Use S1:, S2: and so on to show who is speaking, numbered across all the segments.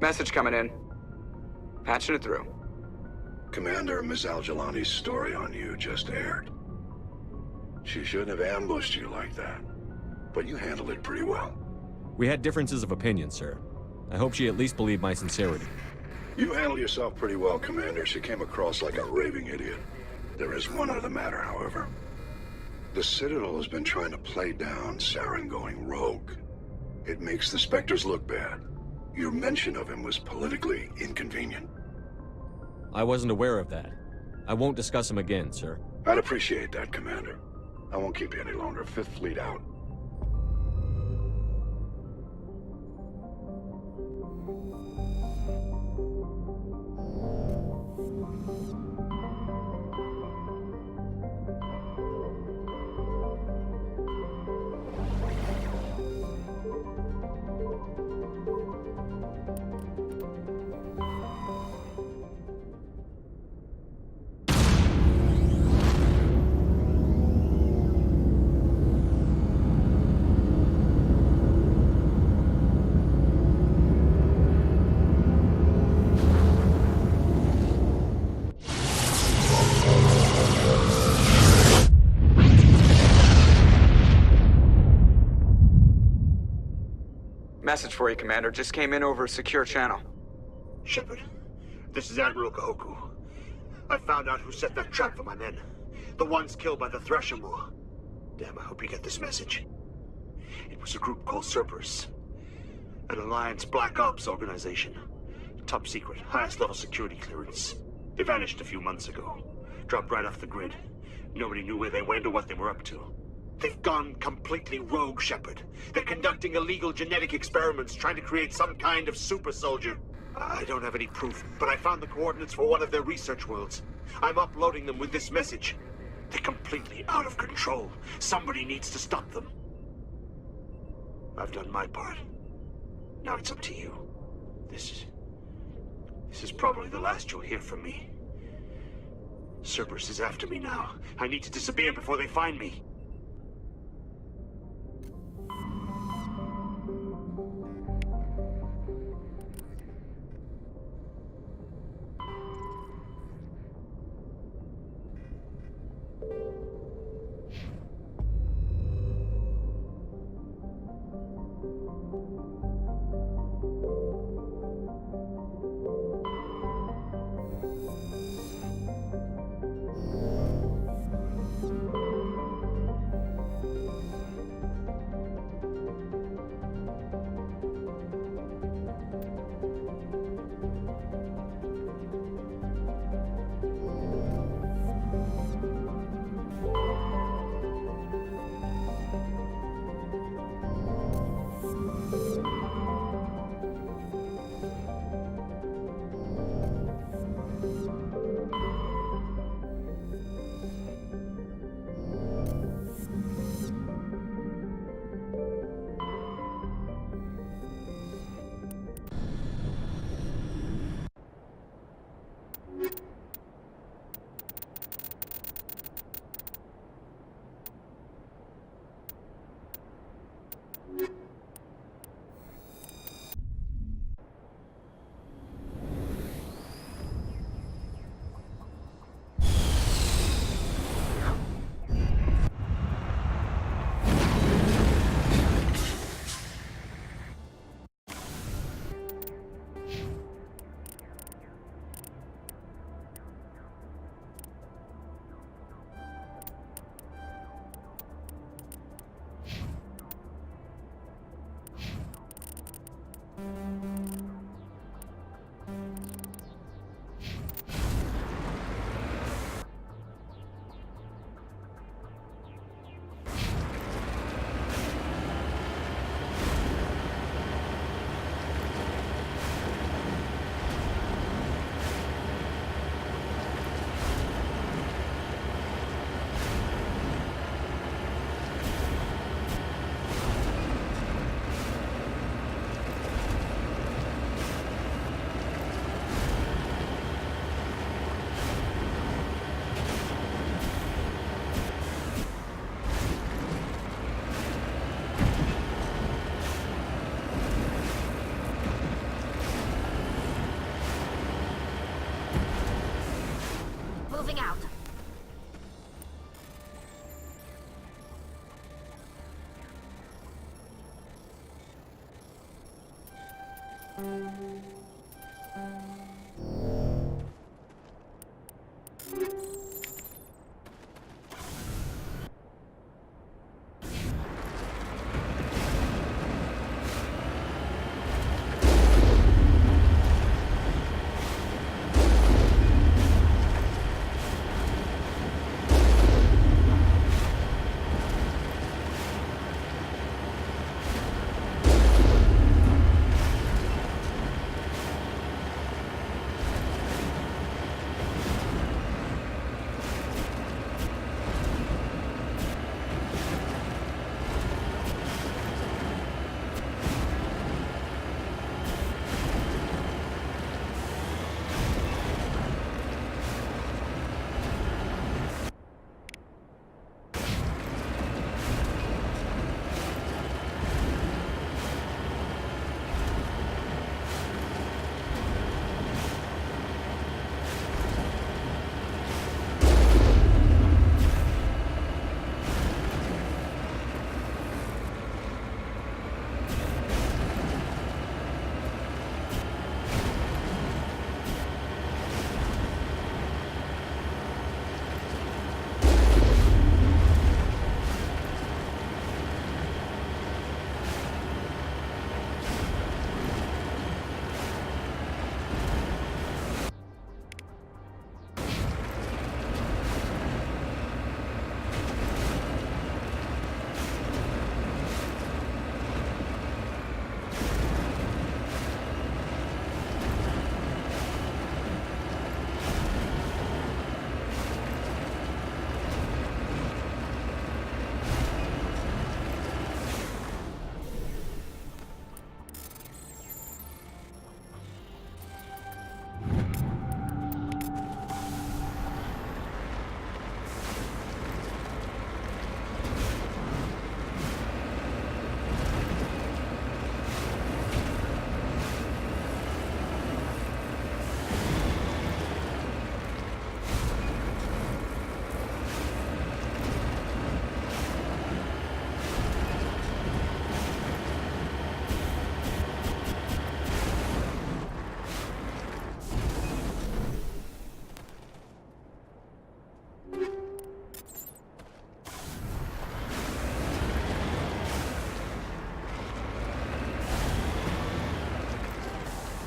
S1: Message coming in. Patching it through.
S2: Commander, Ms. Al-Jalani's story on you just aired. She shouldn't have ambushed you like that, but you handled it pretty well.
S3: We had differences of opinion, sir. I hope she at least believed my sincerity.
S2: You handled yourself pretty well, Commander. She came across like a raving idiot. There is one other matter, however. The Citadel has been trying to play down Saren going rogue. It makes the Spectres look bad. Your mention of him was politically inconvenient.
S3: I wasn't aware of that. I won't discuss him again, sir.
S2: I'd appreciate that, Commander. I won't keep you any longer. Fifth Fleet out.
S1: Message for you, Commander. Just came in over a secure channel.
S4: Shepard, this is Admiral Kahoku. I found out who set that trap for my men. The ones killed by the Thresher War. Damn, I hope you get this message. It was a group called Cerberus. An Alliance Black Ops organization. Top secret, highest level security clearance. They vanished a few months ago. Dropped right off the grid. Nobody knew where they went or what they were up to. They've gone completely rogue, Shepard. They're conducting illegal genetic experiments, trying to create some kind of super soldier. I don't have any proof, but I found the coordinates for one of their research worlds. I'm uploading them with this message. They're completely out of control. Somebody needs to stop them. I've done my part. Now it's up to you. This is probably the last you'll hear from me. Cerberus is after me now. I need to disappear before they find me.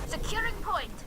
S5: Securing point.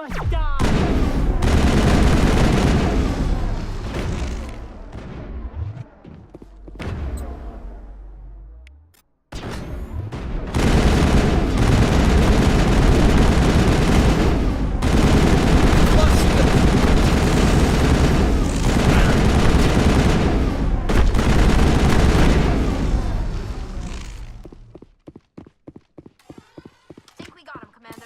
S5: must die!
S6: Think we got him, Commander.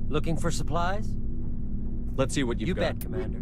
S7: Looking for supplies?
S3: Let's see what you've
S7: You
S3: got.
S7: bet, Commander.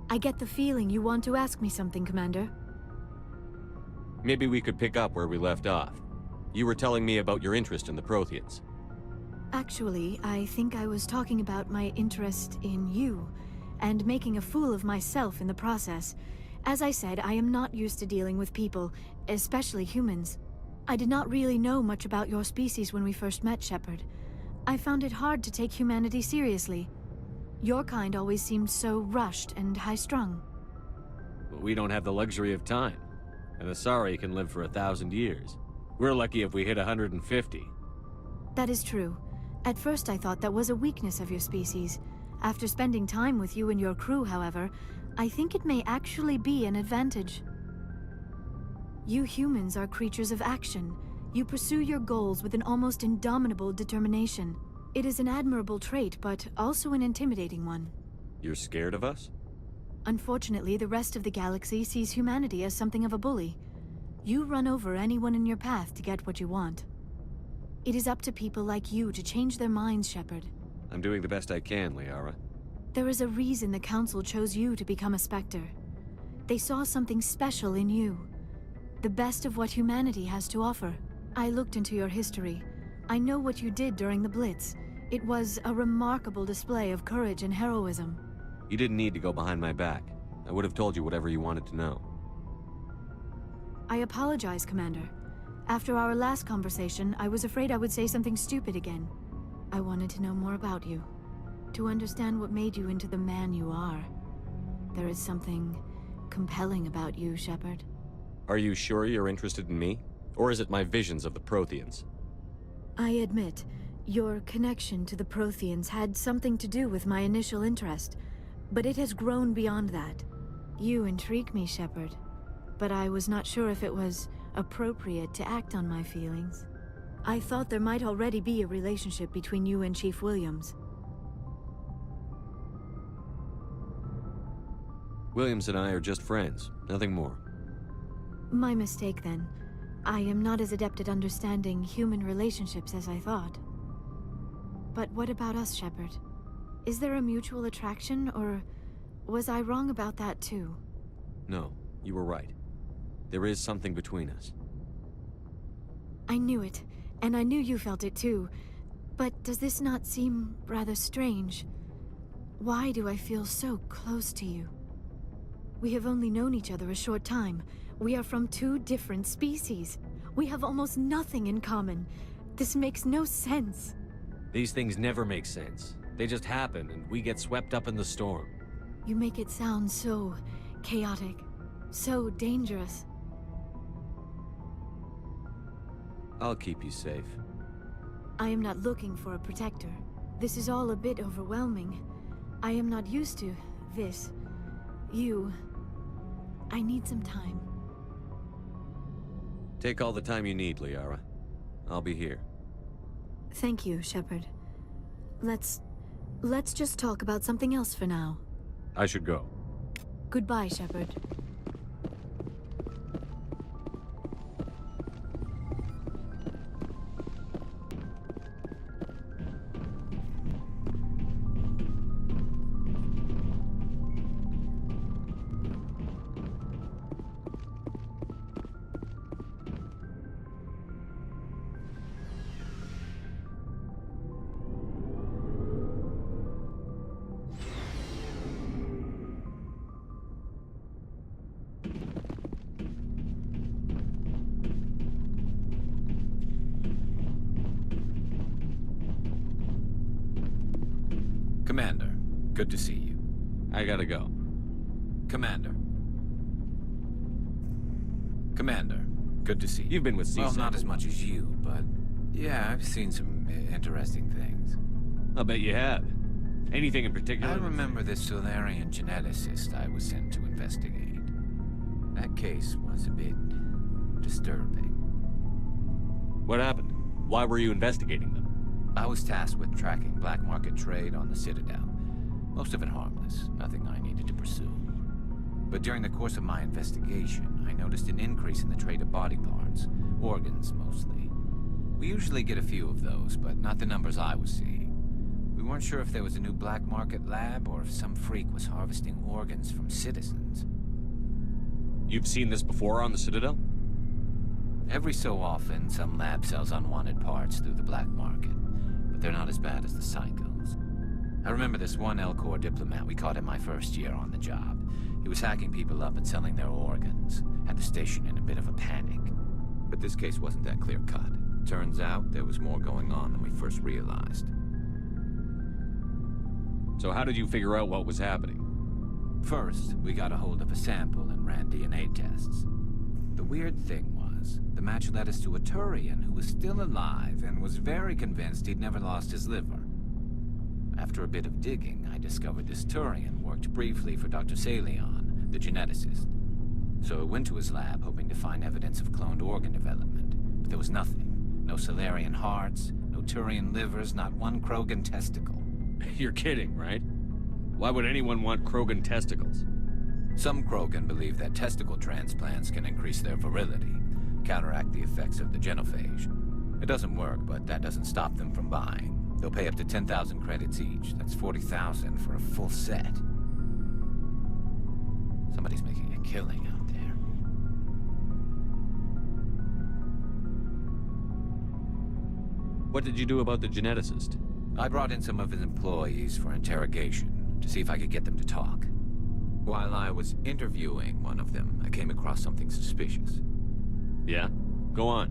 S5: I get the feeling you want to ask me something, Commander.
S3: Maybe we could pick up where we left off. You were telling me about your interest in the Protheans.
S5: Actually, I think I was talking about my interest in you, and making a fool of myself in the process. As I said, I am not used to dealing with people, especially humans. I did not really know much about your species when we first met, Shepard. I found it hard to take humanity seriously. Your kind always seemed so rushed and high-strung.
S3: But we don't have the luxury of time. An Asari can live for 1,000 years. We're lucky if we hit 150.
S5: That is true. At first I thought that was a weakness of your species. After spending time with you and your crew, however, I think it may actually be an advantage. You humans are creatures of action. You pursue your goals with an almost indomitable determination. It is an admirable trait, but also an intimidating one.
S3: You're scared of us?
S5: Unfortunately, the rest of the galaxy sees humanity as something of a bully. You run over anyone in your path to get what you want. It is up to people like you to change their minds, Shepard.
S3: I'm doing the best I can, Liara.
S5: There is a reason the Council chose you to become a Spectre. They saw something special in you. The best of what humanity has to offer. I looked into your history. I know what you did during the Blitz. It was a remarkable display of courage and heroism.
S3: You didn't need to go behind my back. I would have told you whatever you wanted to know.
S5: I apologize, Commander. After our last conversation, I was afraid I would say something stupid again. I wanted to know more about you. To understand what made you into the man you are. There is something compelling about you, Shepard.
S3: Are you sure you're interested in me? Or is it my visions of the Protheans?
S5: I admit, your connection to the Protheans had something to do with my initial interest, but it has grown beyond that. You intrigue me, Shepard, but I was not sure if it was appropriate to act on my feelings. I thought there might already be a relationship between you and Chief Williams.
S3: Williams and I are just friends, nothing more.
S5: My mistake, then. I am not as adept at understanding human relationships as I thought. But what about us, Shepard? Is there a mutual attraction, or was I wrong about that too?
S3: No, you were right. There is something between us.
S5: I knew it, and I knew you felt it too. But does this not seem rather strange? Why do I feel so close to you? We have only known each other a short time. We are from two different species. We have almost nothing in common. This makes no sense.
S3: These things never make sense. They just happen, and we get swept up in the storm.
S5: You make it sound so chaotic, so dangerous.
S3: I'll keep you safe.
S5: I am not looking for a protector. This is all a bit overwhelming. I am not used to this. You. I need some time.
S3: Take all the time you need, Liara. I'll be here.
S5: Thank you, Shepard. Let's just talk about something else for now.
S3: I should go.
S5: Goodbye, Shepard.
S7: Commander, good to see you.
S3: I gotta go.
S7: Commander. Commander, good to see you.
S3: You've been with
S7: Well,
S3: CSAC.
S7: not as much as you, but yeah, I've seen some interesting things.
S3: I'll bet you have. Anything in particular?
S7: I remember this Solarian geneticist I was sent to investigate. That case was a bit disturbing.
S3: What happened? Why were you investigating them?
S7: I was tasked with tracking black market trade on the Citadel. Most of it harmless, nothing I needed to pursue. But during the course of my investigation, I noticed an increase in the trade of body parts, organs mostly. We usually get a few of those, but not the numbers I was seeing. We weren't sure if there was a new black market lab or if some freak was harvesting organs from citizens.
S3: You've seen this before on the Citadel?
S7: Every so often, some lab sells unwanted parts through the black market, but they're not as bad as the psychos. I remember this one L-Corps diplomat we caught in my first year on the job. He was hacking people up and selling their organs, had the station in a bit of a panic. But this case wasn't that clear-cut. Turns out there was more going on than we first realized.
S3: So how did you figure out what was happening?
S7: First, we got a hold of a sample and ran DNA tests. The weird thing was, the match led us to a Turian who was still alive and was very convinced he'd never lost his liver. After a bit of digging, I discovered this Turian worked briefly for Dr. Salion, the geneticist. So I went to his lab hoping to find evidence of cloned organ development, but there was nothing. No Salarian hearts, no Turian livers, not one Krogan testicle.
S3: You're kidding, right? Why would anyone want Krogan testicles?
S7: Some Krogan believe that testicle transplants can increase their virility, counteract the effects of the genophage. It doesn't work, but that doesn't stop them from buying. They'll pay up to 10,000 credits each. That's 40,000 for a full set. Somebody's making a killing out there.
S3: What did you do about the geneticist?
S7: I brought in some of his employees for interrogation, to see if I could get them to talk. While I was interviewing one of them, I came across something suspicious.
S3: Yeah? Go on.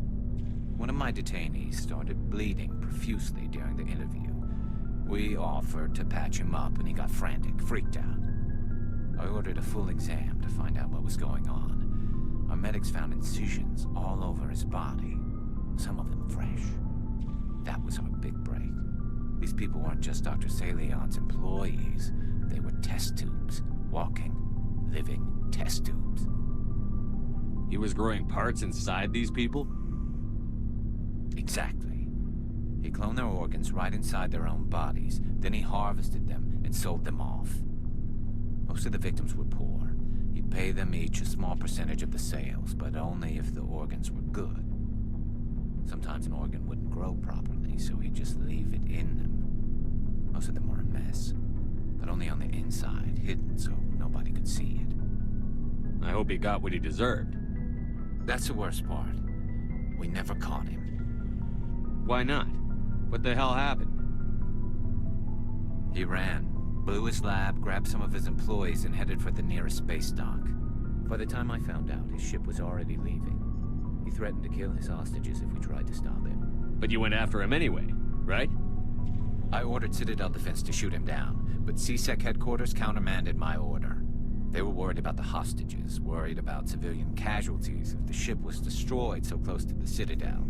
S7: One of my detainees started bleeding profusely during the interview. We offered to patch him up, and he got frantic, freaked out. I ordered a full exam to find out what was going on. Our medics found incisions all over his body, some of them fresh. That was our big break. These people weren't just Dr. Salion's employees. They were test tubes. Walking, living test tubes.
S3: He was growing parts inside these people?
S7: Exactly. He cloned their organs right inside their own bodies. Then he harvested them and sold them off. Most of the victims were poor. He'd pay them each a small percentage of the sales, but only if the organs were good. Sometimes an organ wouldn't grow properly, so he'd just leave it in them. Most of them were a mess, but only on the inside, hidden so nobody could see it.
S3: I hope he got what he deserved.
S7: That's the worst part. We never caught him.
S3: Why not? What the hell happened?
S7: He ran, blew his lab, grabbed some of his employees, and headed for the nearest space dock. By the time I found out, his ship was already leaving. He threatened to kill his hostages if we tried to stop him.
S3: But you went after him anyway, right?
S7: I ordered Citadel Defense to shoot him down, but C-Sec headquarters countermanded my order. They were worried about the hostages, worried about civilian casualties if the ship was destroyed so close to the Citadel.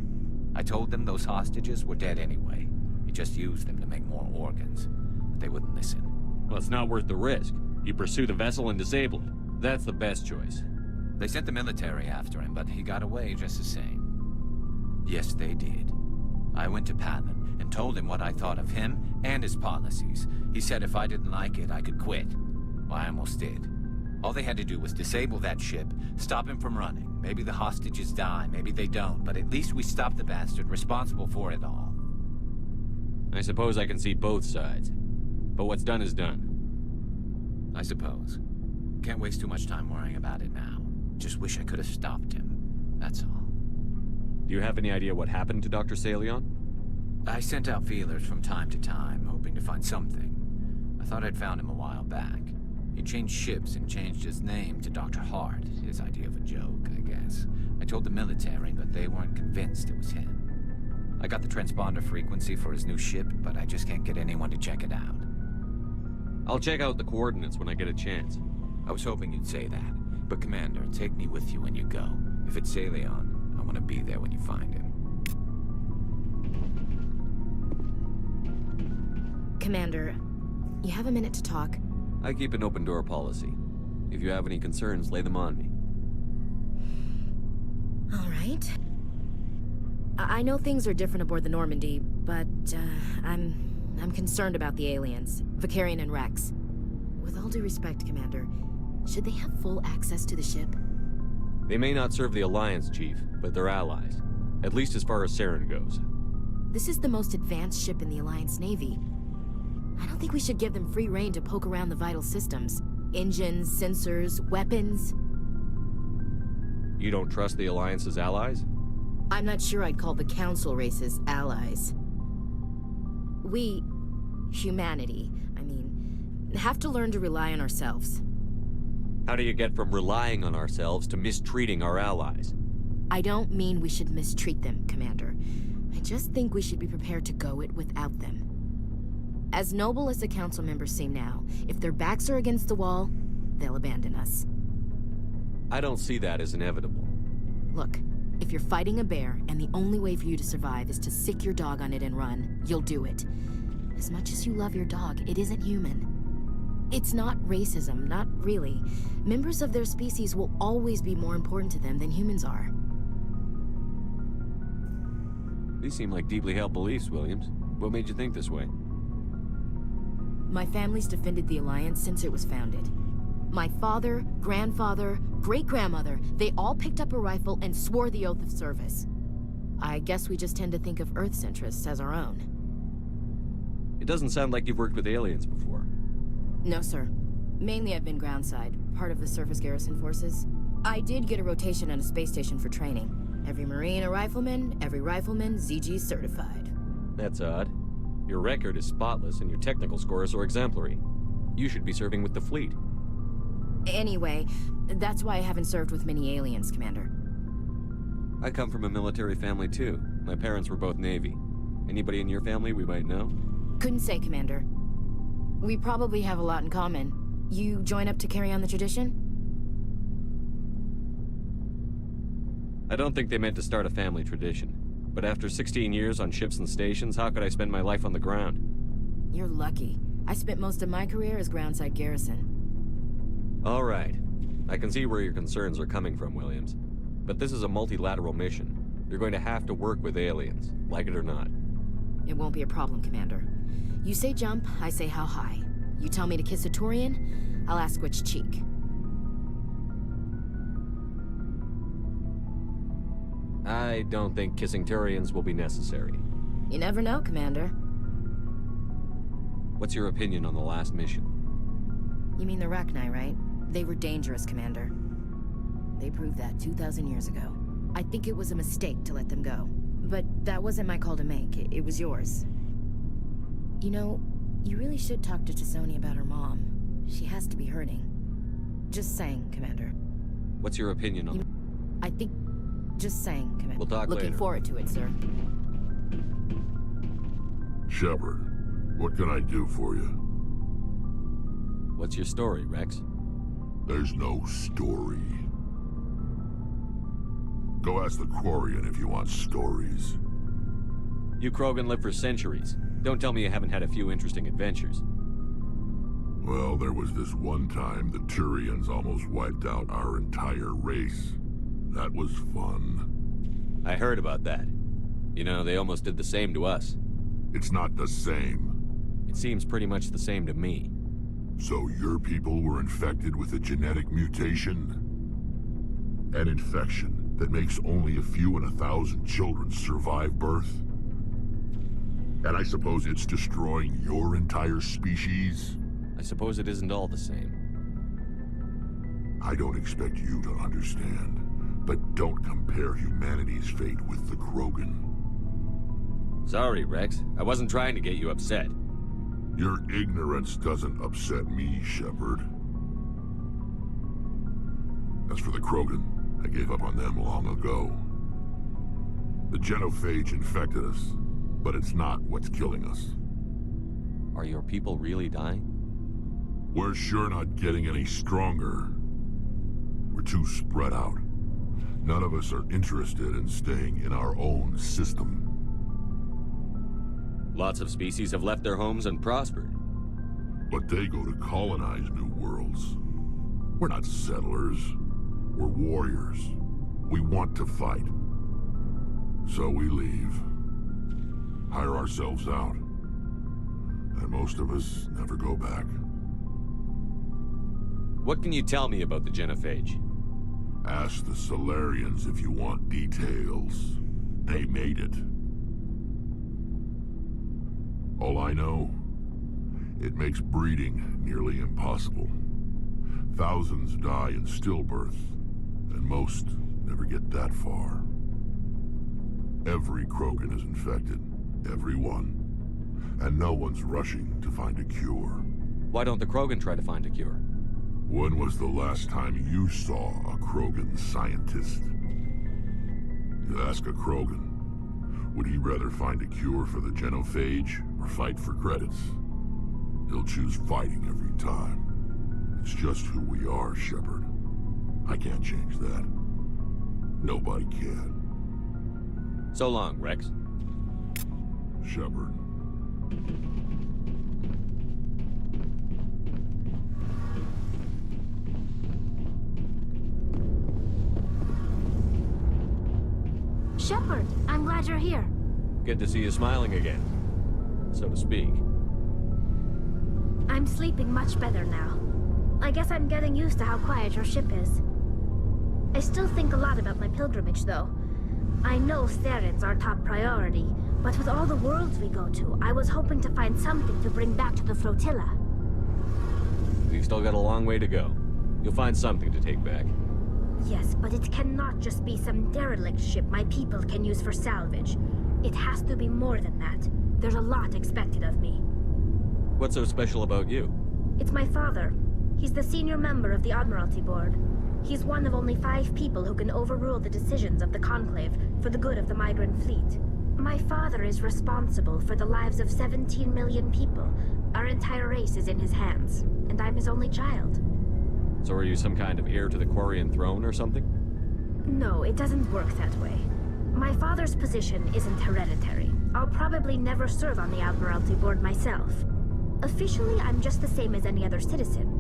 S7: I told them those hostages were dead anyway. He just used them to make more organs, but they wouldn't listen.
S3: Well, it's not worth the risk. You pursue the vessel and disable it. That's the best choice.
S7: They sent the military after him, but he got away just the same. Yes, they did. I went to Palin and told him what I thought of him and his policies. He said if I didn't like it, I could quit. Well, I almost did. All they had to do was disable that ship, stop him from running. Maybe the hostages die, maybe they don't, but at least we stopped the bastard responsible for it all.
S3: I suppose I can see both sides. But what's done is done.
S7: I suppose. Can't waste too much time worrying about it now. Just wish I could have stopped him. That's all.
S3: Do you have any idea what happened to Dr. Salion?
S7: I sent out feelers from time to time, hoping to find something. I thought I'd found him a while back. He changed ships and changed his name to Dr. Hart, his idea of a joke, I guess. I told the military, but they weren't convinced it was him. I got the transponder frequency for his new ship, but I just can't get anyone to check it out.
S3: I'll check out the coordinates when I get a chance.
S7: I was hoping you'd say that. But Commander, take me with you when you go. If it's Salion, I want to be there when you find him.
S8: Commander, you have a minute to talk?
S3: I keep an open door policy. If you have any concerns, lay them on me.
S8: All right. I know things are different aboard the Normandy, but I'm concerned about the aliens, Vicarian and Rex. With all due respect, Commander, should they have full access to the ship?
S3: They may not serve the Alliance, Chief, but they're allies. At least as far as Saren goes.
S8: This is the most advanced ship in the Alliance Navy. I don't think we should give them free rein to poke around the vital systems. Engines, sensors, weapons.
S3: You don't trust the Alliance's allies?
S8: I'm not sure I'd call the Council races allies. We, humanity, have to learn to rely on ourselves.
S3: How do you get from relying on ourselves to mistreating our allies?
S8: I don't mean we should mistreat them, Commander. I just think we should be prepared to go it without them. As noble as the Council members seem now, if their backs are against the wall, they'll abandon us.
S3: I don't see that as inevitable.
S8: Look, if you're fighting a bear and the only way for you to survive is to sick your dog on it and run, you'll do it. As much as you love your dog, it isn't human. It's not racism, not really. Members of their species will always be more important to them than humans are.
S3: These seem like deeply held beliefs, Williams. What made you think this way?
S8: My family's defended the Alliance since it was founded. My father, grandfather, great-grandmother, they all picked up a rifle and swore the oath of service. I guess we just tend to think of Earth's interests as our own.
S3: It doesn't sound like you've worked with aliens before.
S8: No, sir. Mainly I've been groundside, part of the surface garrison forces. I did get a rotation on a space station for training. Every Marine a rifleman, every rifleman ZG certified.
S3: That's odd. Your record is spotless and your technical scores are exemplary. You should be serving with the fleet.
S8: Anyway, that's why I haven't served with many aliens, Commander.
S3: I come from a military family too. My parents were both Navy. Anybody in your family we might know?
S8: Couldn't say, Commander. We probably have a lot in common. You join up to carry on the tradition?
S3: I don't think they meant to start a family tradition. But after 16 years on ships and stations, how could I spend my life on the ground?
S8: You're lucky. I spent most of my career as groundside garrison.
S3: All right. I can see where your concerns are coming from, Williams. But this is a multilateral mission. You're going to have to work with aliens, like it or not.
S8: It won't be a problem, Commander. You say jump, I say how high. You tell me to kiss a Turian, I'll ask which cheek.
S3: I don't think kissing Turians will be necessary.
S8: You never know, Commander.
S3: What's your opinion on the last mission?
S8: You mean the Rachni, right? They were dangerous, Commander. They proved that 2,000 years ago. I think it was a mistake to let them go. But that wasn't my call to make. It was yours. You know, you really should talk to T'Soni about her mom. She has to be hurting. Just saying, Commander.
S3: What's your opinion on...
S8: I think... Just saying, Commander.
S3: We'll talk later.
S8: Looking forward to it, sir.
S2: Shepard, what can I do for you?
S3: What's your story, Rex?
S2: There's no story. Go ask the Quarian if you want stories.
S3: You Krogan lived for centuries. Don't tell me you haven't had a few interesting adventures.
S2: Well, there was this one time the Turians almost wiped out our entire race. That was fun.
S3: I heard about that. You know, they almost did the same to us.
S2: It's not the same.
S3: It seems pretty much the same to me.
S2: So your people were infected with a genetic mutation? An infection that makes only a few in 1,000 children survive birth? And I suppose it's destroying your entire species?
S3: I suppose it isn't all the same.
S2: I don't expect you to understand, but don't compare humanity's fate with the Krogan.
S3: Sorry, Rex. I wasn't trying to get you upset.
S2: Your ignorance doesn't upset me, Shepard. As for the Krogan, I gave up on them long ago. The genophage infected us, but it's not what's killing us.
S3: Are your people really dying?
S2: We're sure not getting any stronger. We're too spread out. None of us are interested in staying in our own system.
S3: Lots of species have left their homes and prospered.
S2: But they go to colonize new worlds. We're not settlers. We're warriors. We want to fight. So we leave. Hire ourselves out. And most of us never go back.
S3: What can you tell me about the genophage?
S9: Ask the Solarians if you want details. They made it. All I know, it makes breeding nearly impossible. Thousands die in stillbirth, and most never get that far. Every Krogan is infected. Every one. And no one's rushing to find a cure.
S3: Why don't the Krogan try to find a cure?
S9: When was the last time you saw a Krogan scientist? You ask a Krogan, would he rather find a cure for the genophage or fight for credits? He'll choose fighting every time. It's just who we are, Shepard. I can't change that. Nobody can.
S3: So long, Rex.
S9: Shepard.
S6: Shepard, I'm glad you're here.
S3: Good to see you smiling again, so to speak.
S6: I'm sleeping much better now. I guess I'm getting used to how quiet your ship is. I still think a lot about my pilgrimage, though. I know Theron's our top priority, but with all the worlds we go to, I was hoping to find something to bring back to the flotilla.
S3: We've still got a long way to go. You'll find something to take back.
S6: Yes, but it cannot just be some derelict ship my people can use for salvage. It has to be more than that. There's a lot expected of me.
S3: What's so special about you?
S6: It's my father. He's the senior member of the Admiralty Board. He's one of only 5 people who can overrule the decisions of the Conclave for the good of the migrant fleet. My father is responsible for the lives of 17 million people. Our entire race is in his hands, and I'm his only child.
S3: So are you some kind of heir to the Quarian throne or something?
S6: No, it doesn't work that way. My father's position isn't hereditary. I'll probably never serve on the Admiralty Board myself. Officially, I'm just the same as any other citizen.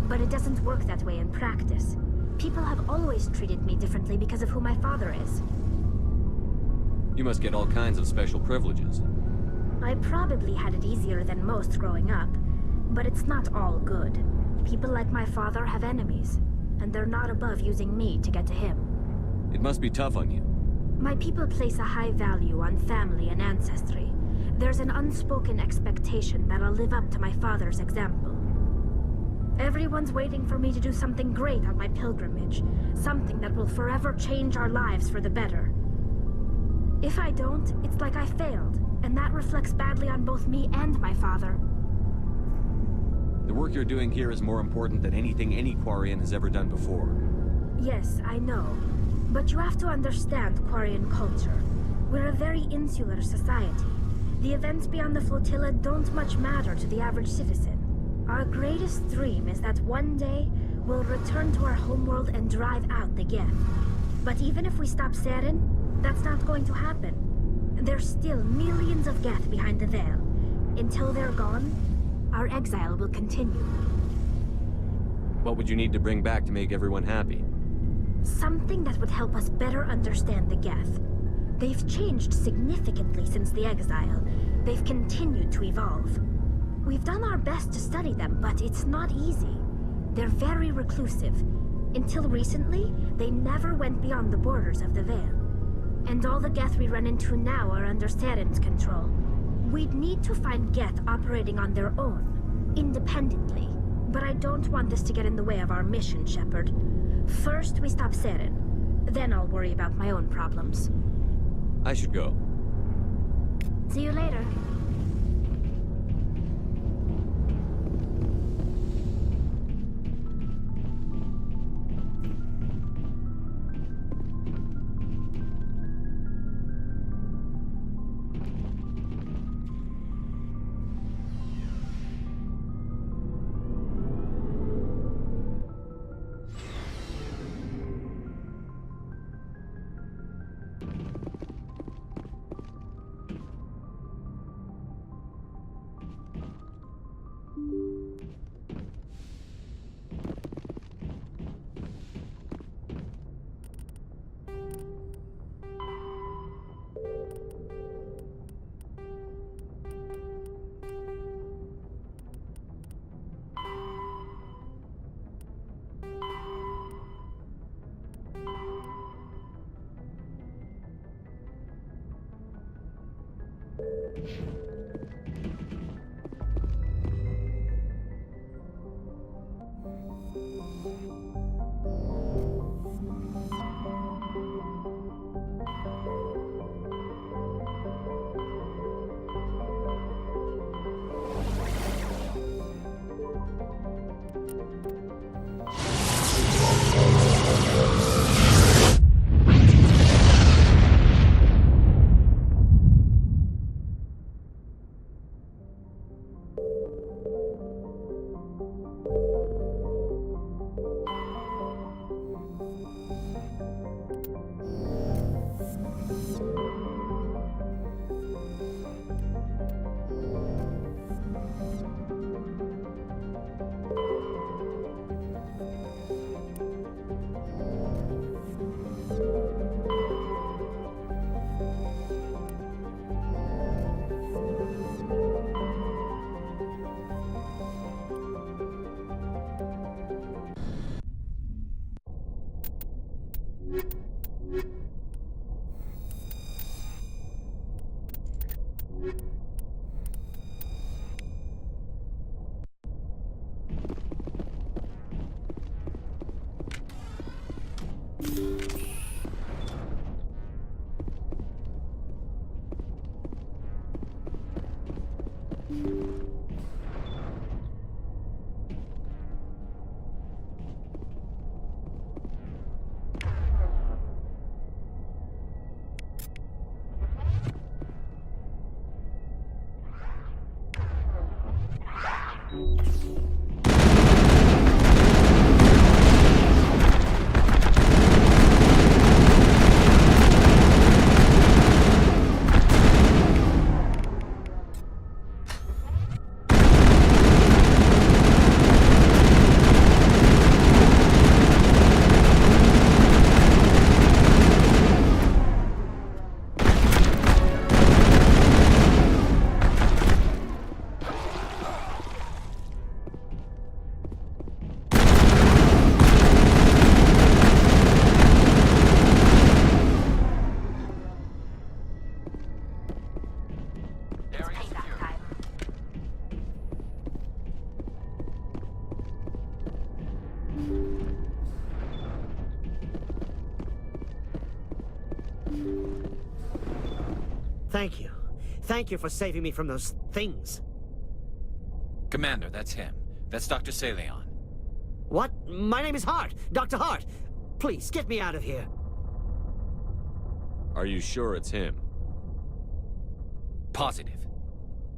S6: But it doesn't work that way in practice. People have always treated me differently because of who my father is.
S3: You must get all kinds of special privileges.
S6: I probably had it easier than most growing up, but it's not all good. People like my father have enemies, and they're not above using me to get to him.
S3: It must be tough on you.
S6: My people place a high value on family and ancestry. There's an unspoken expectation that I'll live up to my father's example. Everyone's waiting for me to do something great on my pilgrimage, something that will forever change our lives for the better. If I don't, it's like I failed, and that reflects badly on both me and my father.
S3: The work you're doing here is more important than anything any Quarian has ever done before.
S6: Yes, I know. But you have to understand Quarian culture. We're a very insular society. The events beyond the flotilla don't much matter to the average citizen. Our greatest dream is that one day, we'll return to our homeworld and drive out the Geth. But even if we stop Saren, that's not going to happen. There's still millions of Geth behind the veil. Until they're gone, our exile will continue.
S3: What would you need to bring back to make everyone happy?
S6: Something that would help us better understand the Geth. They've changed significantly since the exile. They've continued to evolve. We've done our best to study them, but it's not easy. They're very reclusive. Until recently, they never went beyond the borders of the Veil. And all the Geth we run into now are under Saren's control. We'd need to find Geth operating on their own, independently. But I don't want this to get in the way of our mission, Shepard. First, we stop Saren. Then I'll worry about my own problems.
S3: I should go.
S6: See you later.
S10: Thank you. Thank you for saving me from those things.
S7: Commander, that's him. That's Dr. Saleon.
S10: What? My name is Hart. Dr. Hart. Please, get me out of here.
S3: Are you sure it's him?
S7: Positive.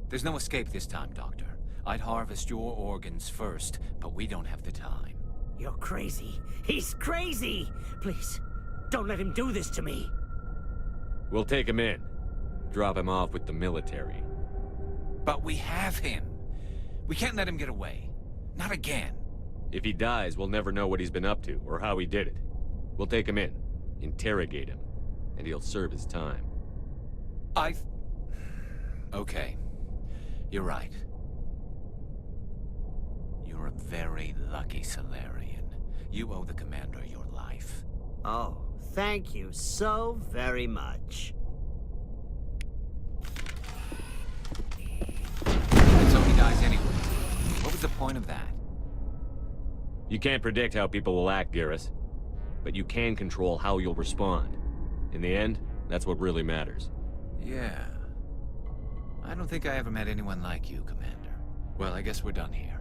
S7: There's no escape this time, Doctor. I'd harvest your organs first, but we don't have the time.
S10: You're crazy. He's crazy! Please, don't let him do this to me.
S3: We'll take him in. Drop him off with the military.
S7: But we have him. We can't let him get away. Not again.
S3: If he dies, we'll never know what he's been up to, or how he did it. We'll take him in, interrogate him, and he'll serve his time.
S7: Okay. You're right. You're a very lucky Salarian. You owe the Commander your life.
S10: Oh, thank you so very much.
S7: And so he dies anyway. What was the point of that?
S3: You can't predict how people will act, Garrus. But you can control how you'll respond. In the end, that's what really matters.
S7: Yeah. I don't think I ever met anyone like you, Commander. Well, I guess we're done here.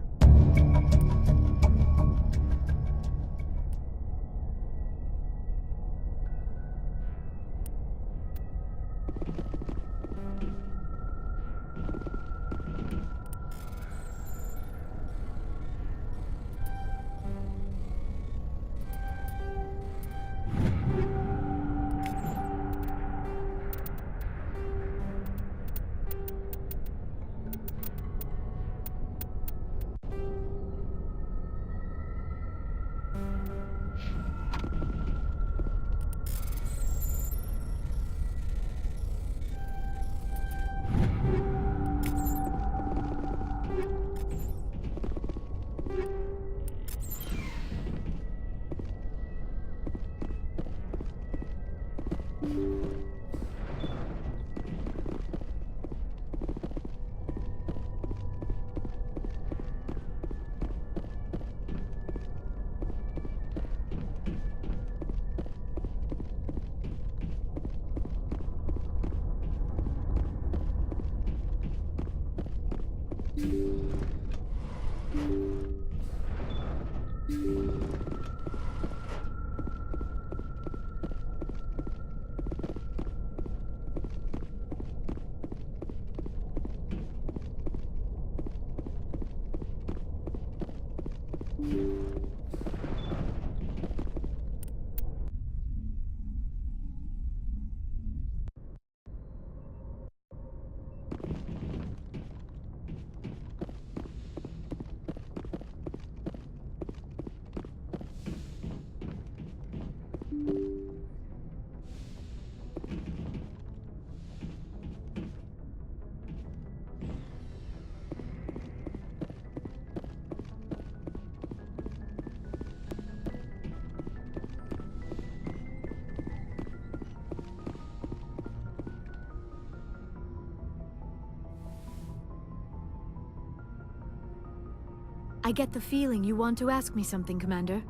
S5: I get the feeling you want to ask me something, Commander.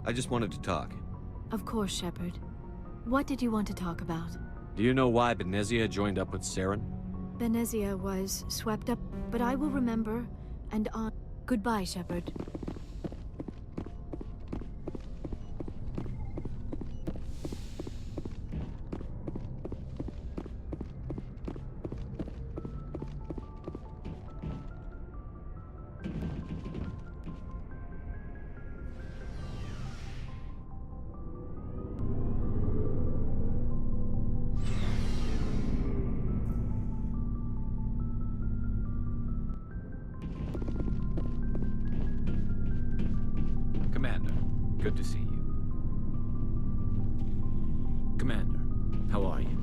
S3: I just wanted to talk.
S5: Of course, Shepard. What did you want to talk about?
S3: Do you know why Benezia joined up with Saren?
S5: Benezia was swept up, but I will remember, and on. Goodbye, Shepard.
S7: Commander, good to see you. Commander, how are you?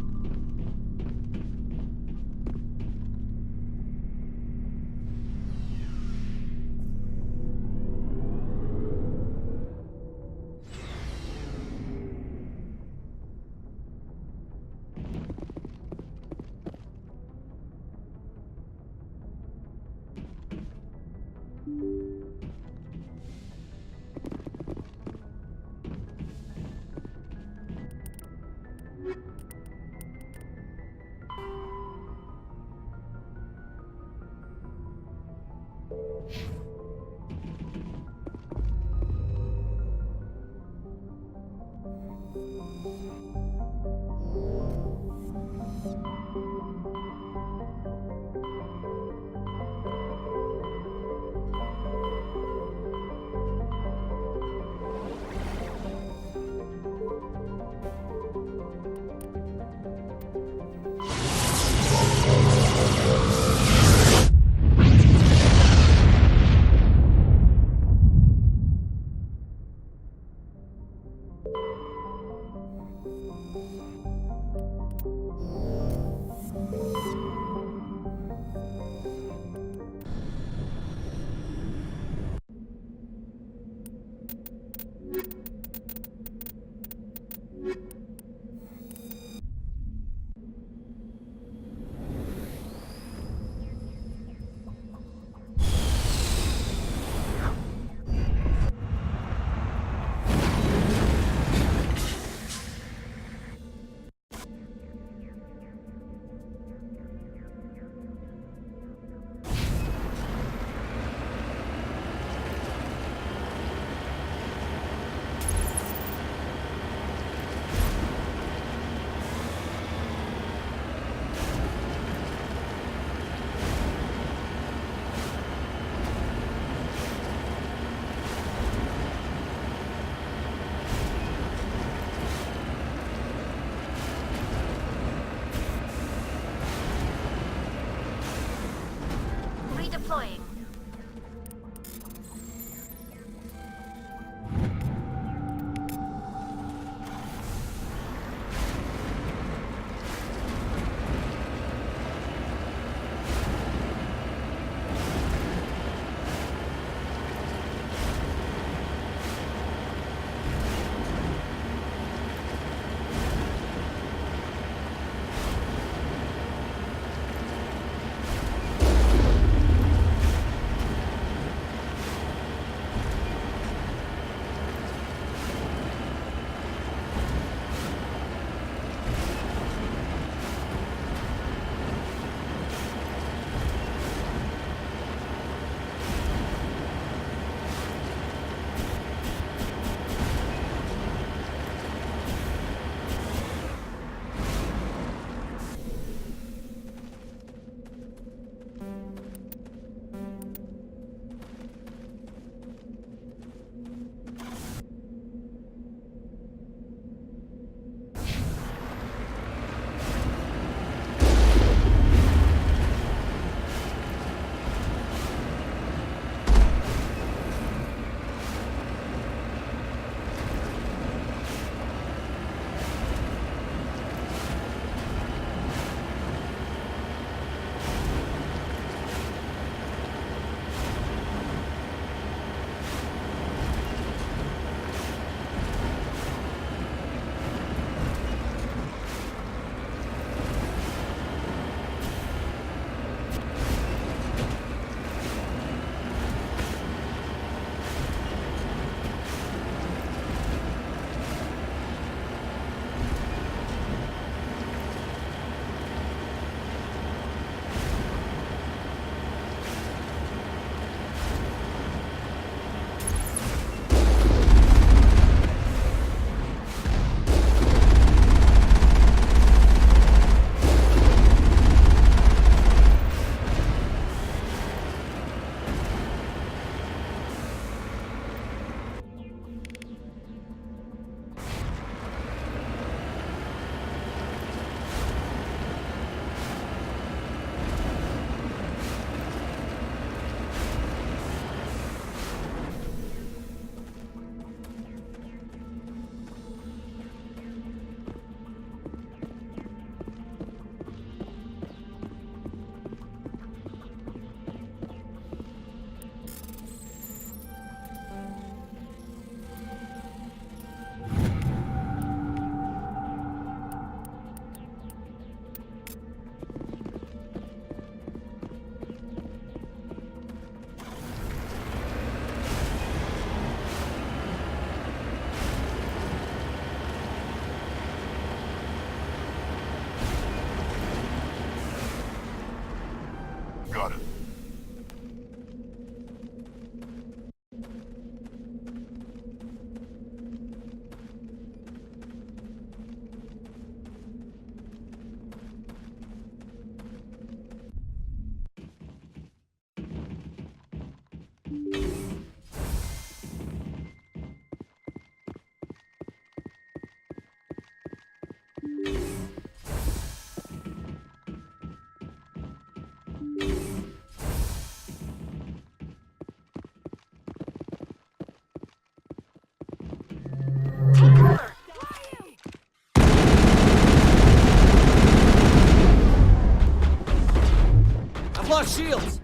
S3: shields!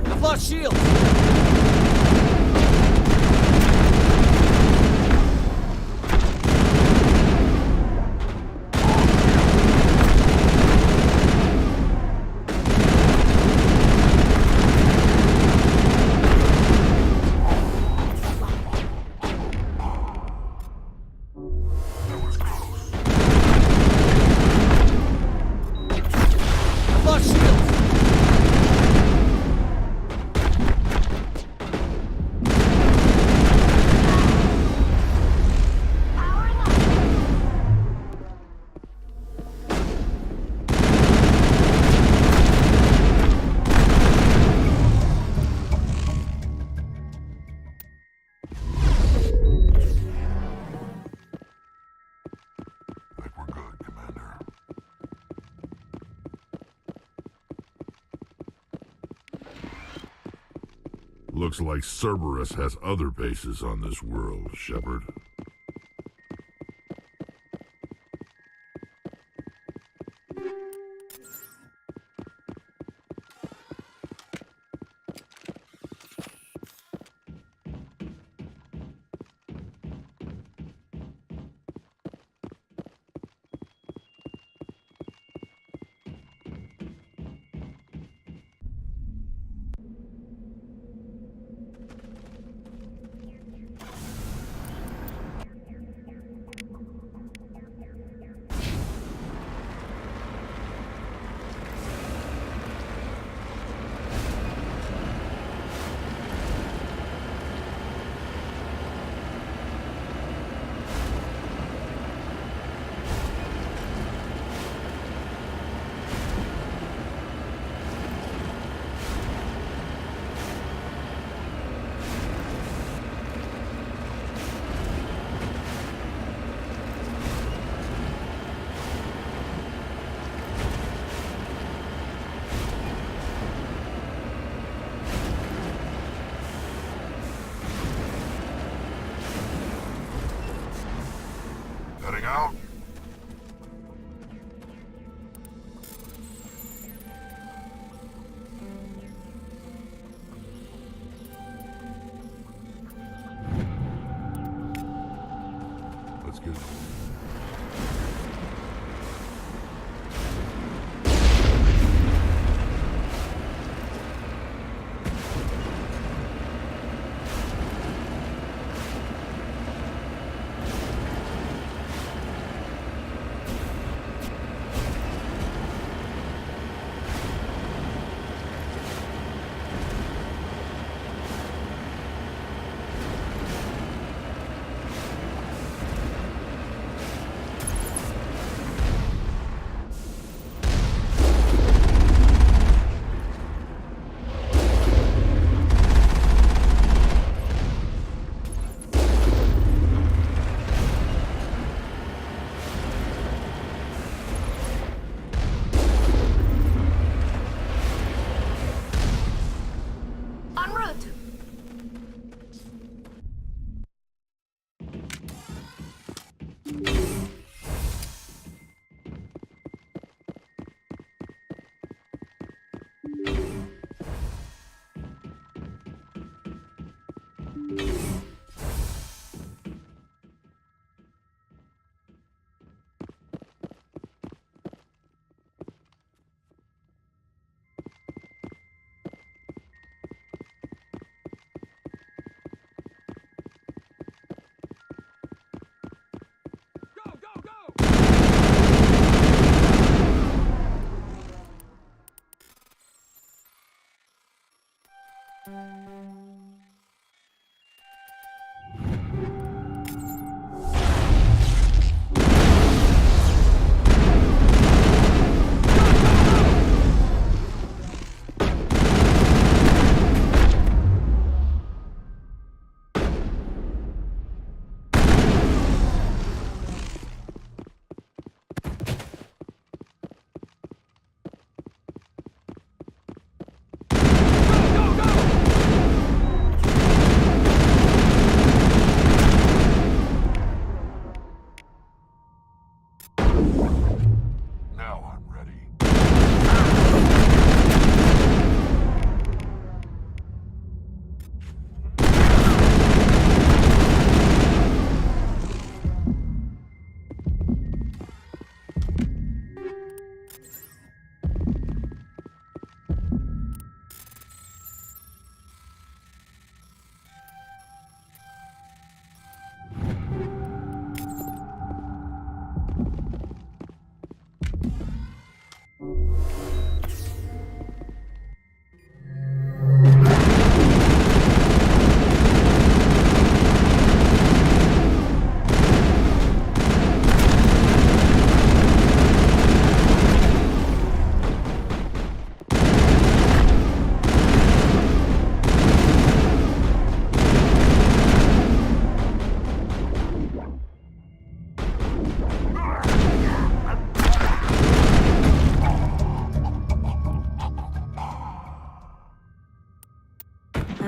S3: I've lost shields! I've lost shields!
S9: I think we're good, Commander. Looks like Cerberus has other bases on this world, Shepard. Heading out? Let's get it.
S6: En route!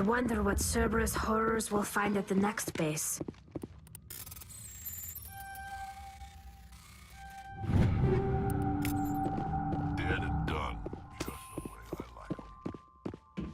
S6: I wonder what Cerberus horrors we'll find at the next base.
S9: Dead and done. Just the way I like 'em.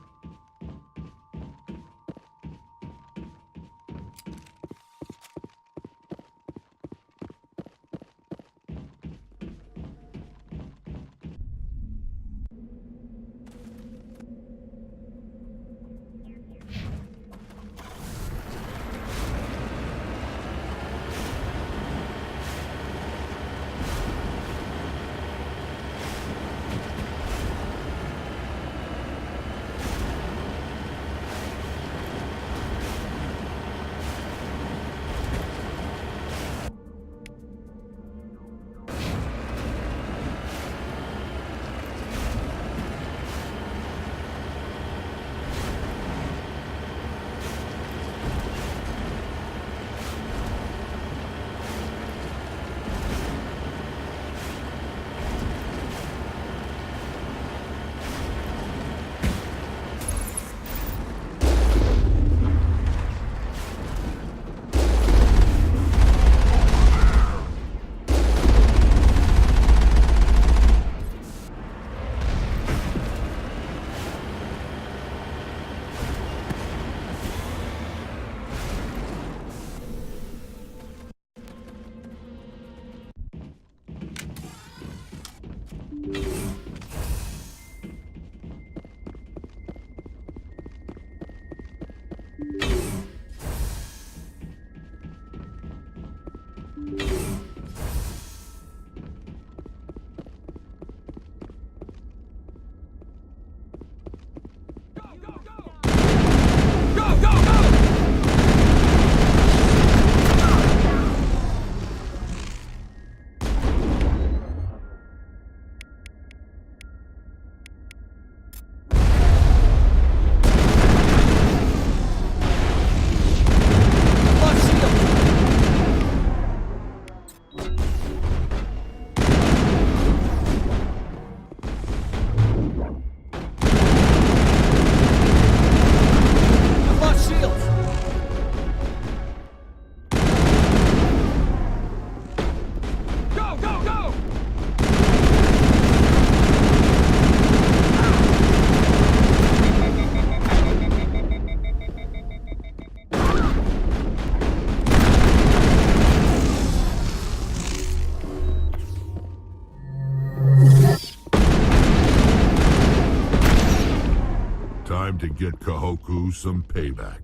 S9: Time to get Kahoku some payback.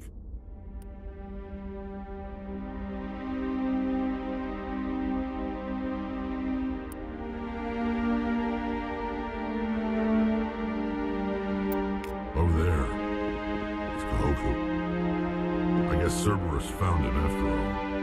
S9: Over there. It's Kahoku. I guess Cerberus found him after all.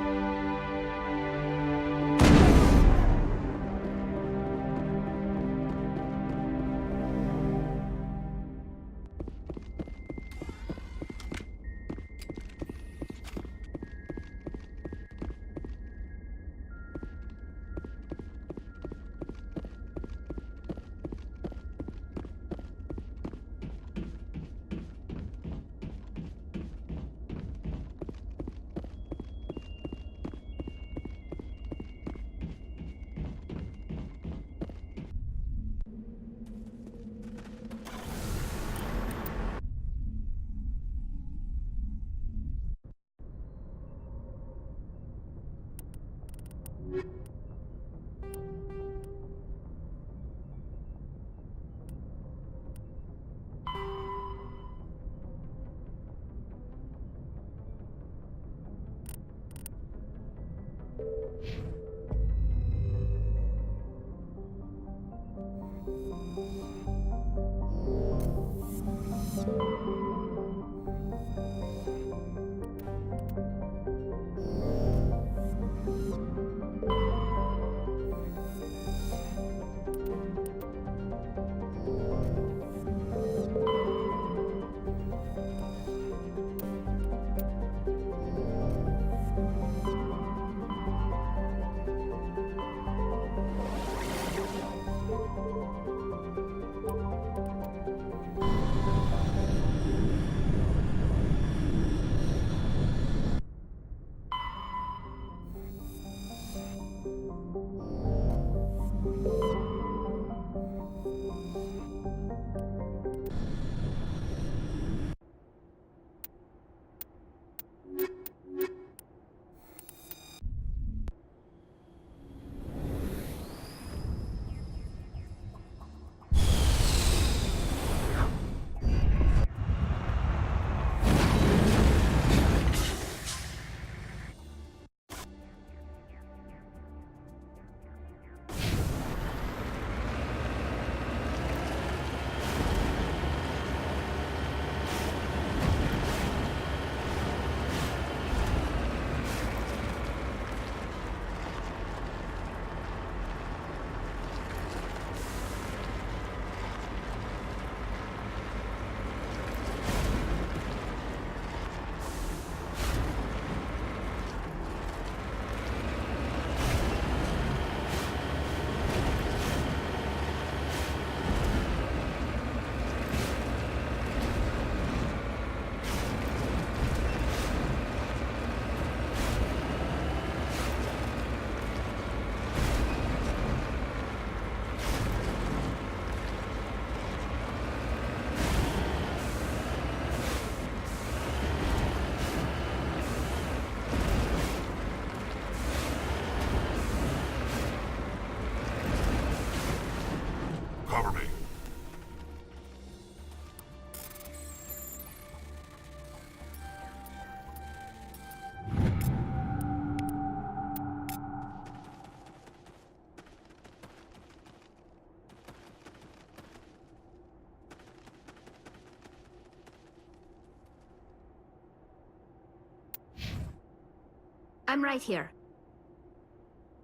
S6: I'm right here.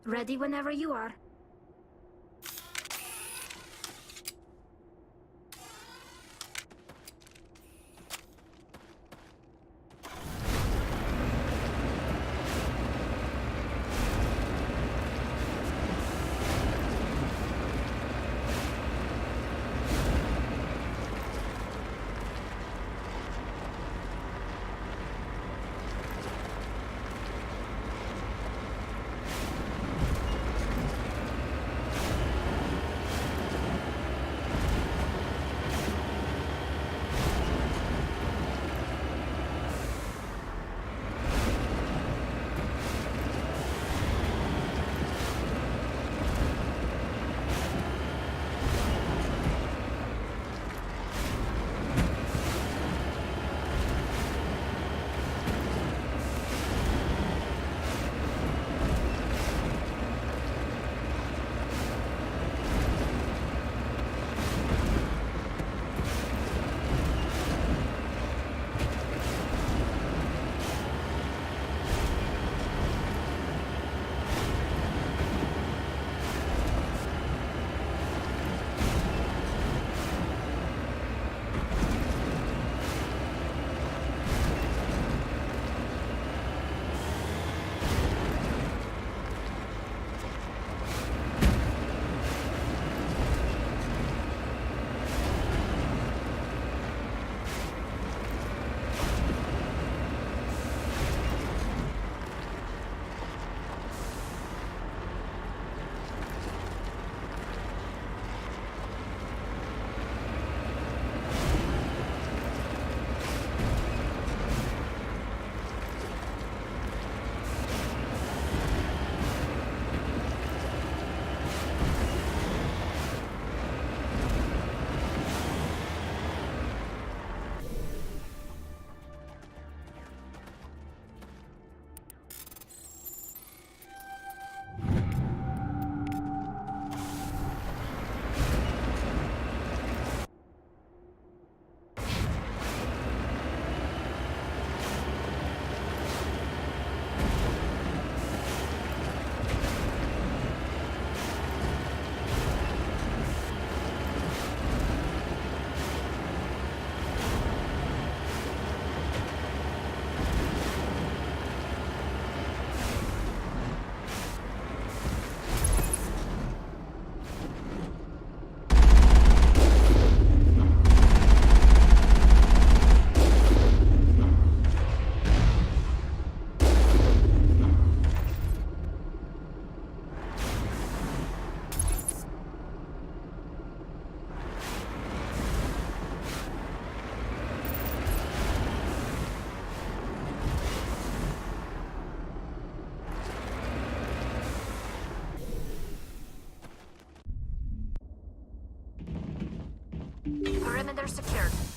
S6: Ready whenever you are. Perimeter secured.